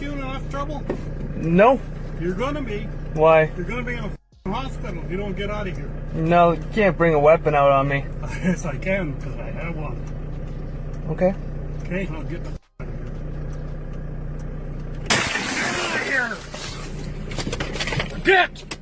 you in enough trouble? No. You're gonna be. Why? You're gonna be in a hospital if you don't get out of here. No, you can't bring a weapon out on me. Yes, I can, because I have one. Okay. Okay, I'll get the out of here. Get out of here! Get!